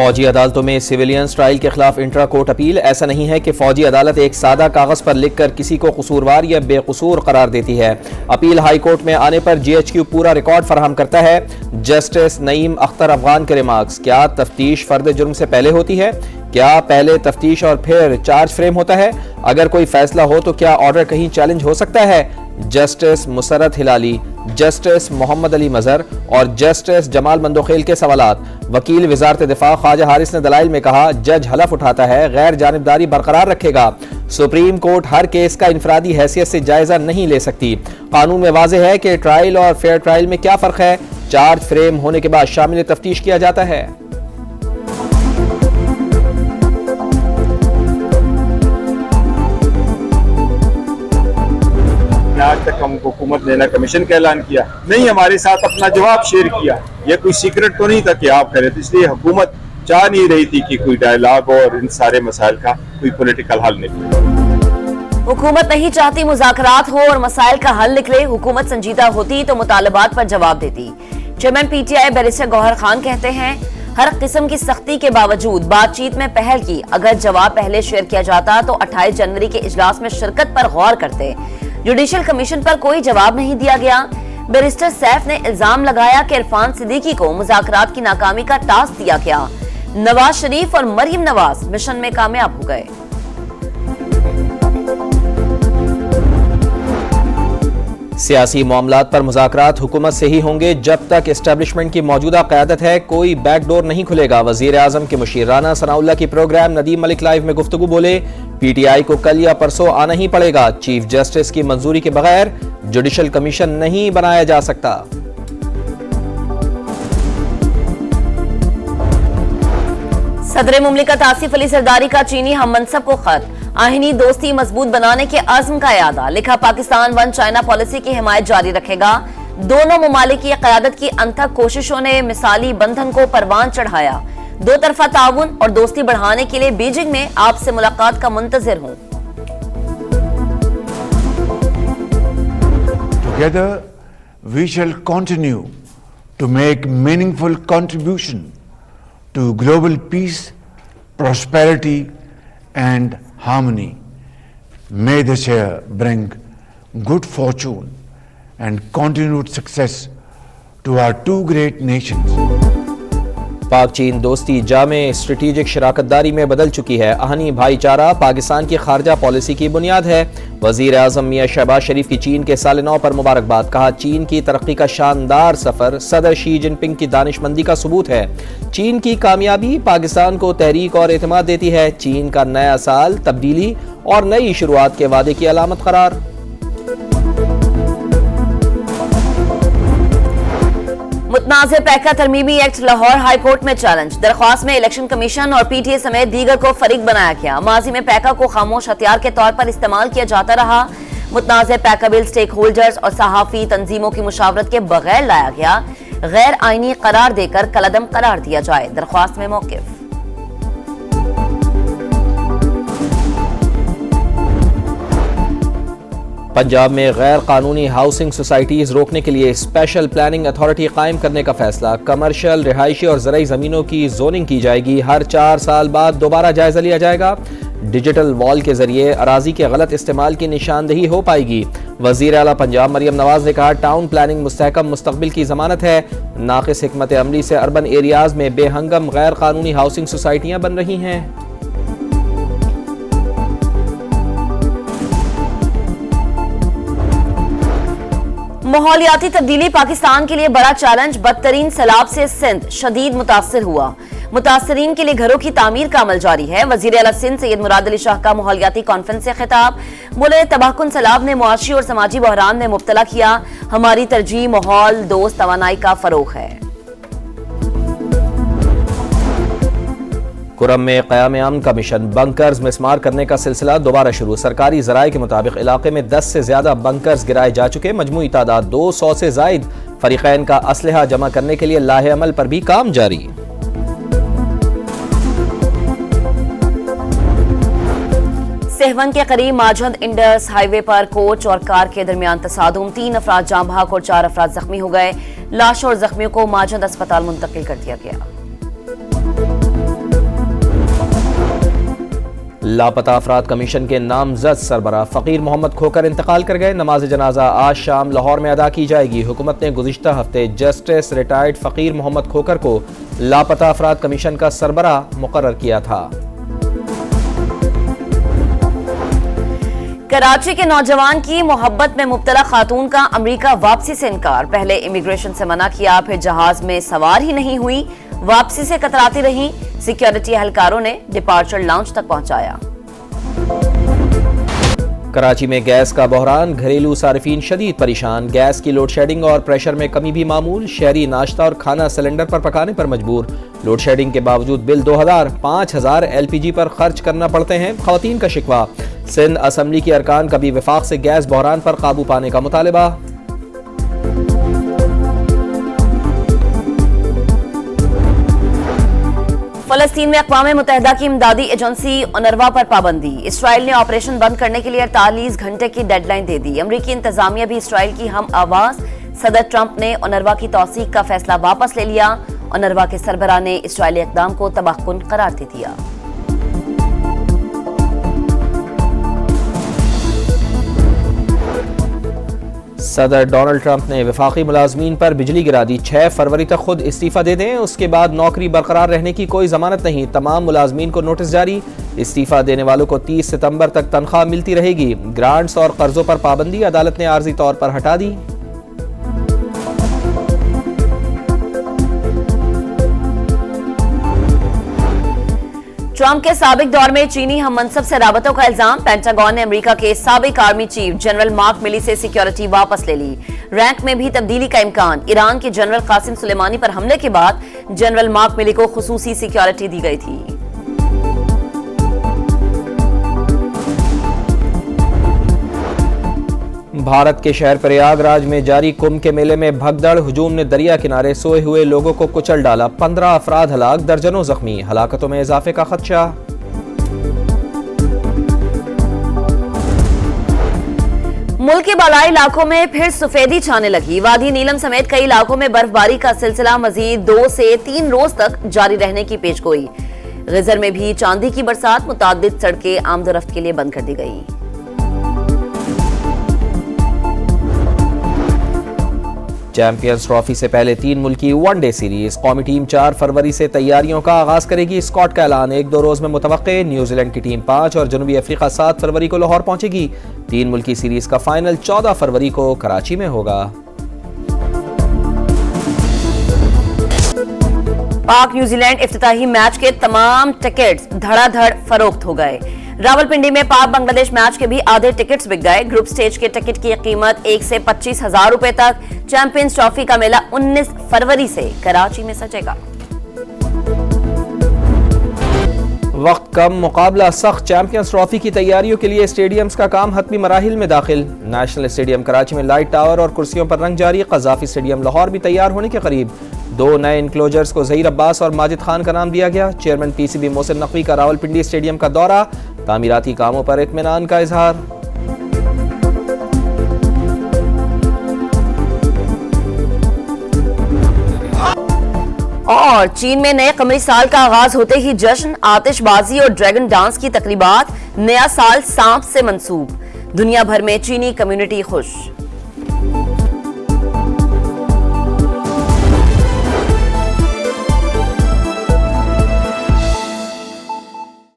फौजी अदालतों में सिविलियंस ट्रायल के खिलाफ इंट्रा कोर्ट अपील। ऐसा नहीं है कि फौजी अदालत एक सादा कागज पर लिखकर किसी को कसूरवार या बेकसूर करार देती है। अपील हाई कोर्ट में आने पर GHQ पूरा रिकॉर्ड फराहम करता है। जस्टिस नईम अख्तर अफगान के रिमार्क्स, क्या तफ्तीश फर्द जुर्म से पहले होती है? क्या पहले तफ्तीश और फिर चार्ज फ्रेम होता है? अगर कोई फैसला हो तो क्या ऑर्डर कहीं चैलेंज हो सकता है? जस्टिस मुसरत हिलाली, जस्टिस मोहम्मद अली मजहर और जस्टिस जमाल मंदोखेल के सवालात। वकील वजारत दिफा ख्वाजा हारिस ने दलाइल में कहा, जज हलफ उठाता है गैर जानिबदारी बरकरार रखेगा। सुप्रीम कोर्ट हर केस का इनफरादी हैसियत से जायजा नहीं ले सकती। कानून में वाज़ेह है कि ट्रायल और फेयर ट्रायल में क्या फर्क है। चार्ज फ्रेम होने के बाद शामिल तफ्तीश किया जाता है। आज तक हम हुकूमत ने ना कमीशन का ऐलान किया, नहीं हमारे साथ अपना जवाब शेयर किया। यह कोई सीक्रेट तो नहीं था कि आप करें, तो इसलिए हुकूमत चाह नहीं रही थी कि कोई डायलॉग और इन सारे मसाइल का कोई पॉलिटिकल हल निकले। हुकूमत नहीं चाहती मुज़ाकरात हो और मसाइल का हल निकले। हुकूमत संजीदा होती तो मुतालबात पर जवाब देती। Chairman PTI barrister Gohar Khan कहते हैं, हर किस्म की सख्ती के बावजूद बातचीत में पहल की। अगर जवाब पहले शेयर किया जाता तो 28 जनवरी के इजलास में शिरकत पर गौर करते। जुडिशल कमीशन पर कोई जवाब नहीं दिया गया। बैरिस्टर सैफ ने इल्जाम लगाया कि इरफान सिद्दीकी को मुज़ाकरात की नाकामी का टास्क दिया गया। नवाज शरीफ और मरियम नवाज मिशन में कामयाब हो गए। सियासी मामलात पर मुज़ाकरात हुकूमत से ही होंगे जब तक एस्टेब्लिशमेंट की मौजूदा क़यादत है। कोई बैकडोर नहीं खुलेगा। वज़ीर आज़म के मुशीर राना सनाउल्लाह की प्रोग्राम नदीम मलिक लाइव में गुफ्तगू बोले, PTI को कल या परसों आना ही पड़ेगा। चीफ जस्टिस की मंजूरी के बगैर जुडिशल कमीशन नहीं बनाया जा सकता। सदर मुमलिकत आसिफ अली सरदारी का चीनी हम मनसब को खत। आहिनी दोस्ती मजबूत बनाने के अज़्म का यादा। लिखा, पाकिस्तान वन चाइना पॉलिसी की हिमायत जारी रखेगा। दोनों ममालिक की क़यादत की अनथक कोशिशों ने मिसाली बंधन को परवान चढ़ाया। दो तरफा ताउन और दोस्ती बढ़ाने के लिए बीजिंग में आपसे मुलाकात का मुंतज़िर हूं। Together we shall continue to make meaningful contribution to global peace, prosperity and harmony. May this year bring good fortune and continued success to our two great nations. पाक चीन दोस्ती जामे स्ट्रेटेजिक शराकतदारी में बदल चुकी है। आहनी भाईचारा पाकिस्तान की खारजा पॉलिसी की बुनियाद है। वजीर आज़म मियां शहबाज शरीफ की चीन के साल 9 पर मुबारकबाद। कहा, चीन की तरक्की का शानदार सफर सदर शी जिनपिंग की दानिशमंदी का सबूत है। चीन की कामयाबी पाकिस्तान को तहरीक और एतमाद देती है। चीन का नया साल तब्दीली और नई शुरुआत के वादे की अलामत करार। मुतनाज़ पैका तरमीमी एक्ट लाहौर हाई कोर्ट में चैलेंज। दरख्वास्त में इलेक्शन कमीशन और PTA समेत दीगर को फरीक बनाया गया। माजी में पैका को खामोश हथियार के तौर पर इस्तेमाल किया जाता रहा। मुतनाज़ पैका बिल स्टेक होल्डर्स और सहाफ़ी तंजीमों की मुशावरत के बगैर लाया गया। गैर आईनी करार देकर कलअदम करार दिया जाए। दरख्वास्त में मौक़िफ़। पंजाब में गैर कानूनी हाउसिंग सोसाइटीज रोकने के लिए स्पेशल प्लानिंग अथॉरिटी कायम करने का फैसला। कमर्शियल, रिहायशी और ज़राई ज़मीनों की जोनिंग की जाएगी। हर 4 साल बाद दोबारा जायजा लिया जाएगा। डिजिटल वॉल के जरिए अराजी के गलत इस्तेमाल की निशानदही हो पाएगी। वज़ीर आला पंजाब मरियम नवाज ने कहा, टाउन प्लानिंग मुस्तहकम मुस्तकबिल की जमानत है। नाक़िस हिकमत अमली से अर्बन एरियाज में बेहंगम गैर कानूनी हाउसिंग सोसाइटियाँ बन रही हैं। माहौलियाती तब्दीली पाकिस्तान के लिए बड़ा चैलेंज। बदतरीन सैलाब से सिंध शदीद मुतासर हुआ। मुतासरीन के लिए घरों की तामीर का अमल जारी है। वजीर आला सिंध सैयद मुराद अली शाह का माहौलियाती कॉन्फ्रेंस से खिताब। बोले, तबाहकुन सैलाब ने मुआशी और समाजी बहरान में मुब्तला किया। हमारी तरजीह माहौल दोस्त तवानाई का फरोग है। कुरम में क़याम अमन का मिशन। बंकर्स मिसमार करने का सिलसिला दोबारा शुरू। सरकारी ज़राए के मुताबिक इलाके में 10 से ज्यादा बंकर्स गिराए जा चुके। मजमूई तादाद 200 से जायद। फरीक़ैन का असलहा जमा करने के लिए लाहे अमल पर भी काम जारी। सेहवन के करीब माजहद इंडस हाईवे पर कोच और कार के दरमियान तसादुम। 3 अफराद जाँ बहक और 4 अफराद जख्मी हो गए। लाश और जख्मियों को माजहद अस्पताल मुंतकिल कर दिया गया। लापता अफराद कमीशन के नामजद सरबराह फ़कीर मोहम्मद खोकर इंतकाल कर गए। नमाज जनाजा आज शाम लाहौर में अदा की जाएगी। हुकूमत ने गुज़िश्ता हफ्ते जस्टिस रिटायर्ड फ़कीर मोहम्मद खोकर को लापता अफराद कमीशन का सरबराह मुकर्रर किया था। कराची के नौजवान की मोहब्बत में मुब्तला खातून का अमेरिका वापसी से इनकार। पहले इमिग्रेशन से मना किया, फिर जहाज में सवार ही नहीं हुई, वापसी से कतराती रही। सिक्योरिटी एहलकारों ने डिपार्चर लाउंज तक पहुंचाया। कराची में गैस का बहरान, घरेलू सारिफीन शदीद परेशान। गैस की लोड शेडिंग और प्रेशर में कमी भी मामूल। शहरी नाश्ता और खाना सिलेंडर पर पकाने पर मजबूर। लोड शेडिंग के बावजूद बिल 2000-5000 LPG पर खर्च करना पड़ते हैं। खवातीन का शिकवा। सिंध असम्बली के अरकान का भी वफाक से गैस बहरान पर काबू पाने का मुतालबा। फलस्तीन में अक़वाम मुत्तहिदा की इमदादी एजेंसी ओनरवा पर पाबंदी। इसराइल ने ऑपरेशन बंद करने के लिए 48 घंटे की डेडलाइन दे दी। अमरीकी इंतजामिया भी इसराइल की हम आवाज। सदर ट्रंप ने ओनरवा की तौसीक का फैसला वापस ले लिया। ओनरवा के सरबराह ने इसराइली इक़दाम को तबाहकुन करार दे दिया। सदर डोनाल्ड ट्रंप ने वफाकी मुलाजमीन पर बिजली गिरा दी। 6 फरवरी तक खुद इस्तीफा दे दें, उसके बाद नौकरी बरकरार रहने की कोई जमानत नहीं। तमाम मुलाजमीन को नोटिस जारी। इस्तीफा देने वालों को 30 सितंबर तक तनख्वाह मिलती रहेगी। ग्रांट्स और कर्जों पर पाबंदी अदालत ने आर्जी तौर पर हटा दी। ट्रंप के साबिक दौर में चीनी हम मनसब से राबतों का इल्जाम। पेंटागन ने अमेरिका के साबिक आर्मी चीफ जनरल मार्क मिली से सिक्योरिटी वापस ले ली। रैंक में भी तब्दीली का इम्कान। ईरान के जनरल कासिम सुलेमानी पर हमले के बाद जनरल मार्क मिली को खुसूसी सिक्योरिटी दी गई थी। भारत के शहर प्रयागराज में जारी कुंभ के मेले में भगदड़। हुजूम ने दरिया किनारे सोए हुए लोगों को कुचल डाला। 15 अफराद हलाक, दर्जनों जख्मी। हलाकतों में इजाफे का खदशा। मुल्क के बालाई इलाकों में फिर सफेदी छाने लगी। वादी नीलम समेत कई इलाकों में बर्फबारी का सिलसिला मजीद 2 से 3 रोज तक जारी रहने की पेशगोई। गिजर में भी चांदी की बरसात। मुताद्दिद सड़कें आमदोरफ्त के लिए बंद कर दी गई। चैंपियंस ट्रॉफी से पहले 3 मुल्की वनडे सीरीज। कौमी टीम 4 फरवरी से तैयारियों का आगाज करेगी। स्कॉट का ऐलान 1-2 रोज में मुतवक्के। न्यूजीलैंड की टीम 5 और जनूबी अफ्रीका 7 फरवरी को लाहौर पहुंचेगी। 3 मुल्की सीरीज का फाइनल 14 फरवरी को कराची में होगा। पाक न्यूजीलैंड इफ्तिताही मैच के तमाम टिकट्स धड़ाधड़ फरोख्त हो गए। रावलपिंडी में पाक बांग्लादेश मैच के भी आधे टिकट्स बिक गए। ग्रुप स्टेज के टिकट की कीमत 1 से 25,000 रुपए तक। चैंपियंस ट्रॉफी का मेला 19 फरवरी से कराची में सजेगा। वक्त कम, मुकाबला सख्त। चैंपियंस ट्रॉफी की तैयारियों के लिए स्टेडियम्स का काम हतमी मराहिल में दाखिल। नेशनल स्टेडियम कराची में लाइट टावर और कुर्सियों पर रंग जारी। कज़ाफी स्टेडियम लाहौर भी तैयार होने के करीब। 2 नए इंक्लोजर्स को ज़हीर अब्बास और माजिद खान का नाम दिया गया। चेयरमैन PCB मोहसिन नकवी का रावलपिंडी स्टेडियम का दौरा। तामीराती कामों पर इत्मीनान का इजहार। और चीन में नए कमरी साल का आगाज होते ही जश्न, आतिशबाजी और ड्रैगन डांस की तकरीबात। नया साल सांप से मंसूब। दुनिया भर में चीनी कम्युनिटी खुश।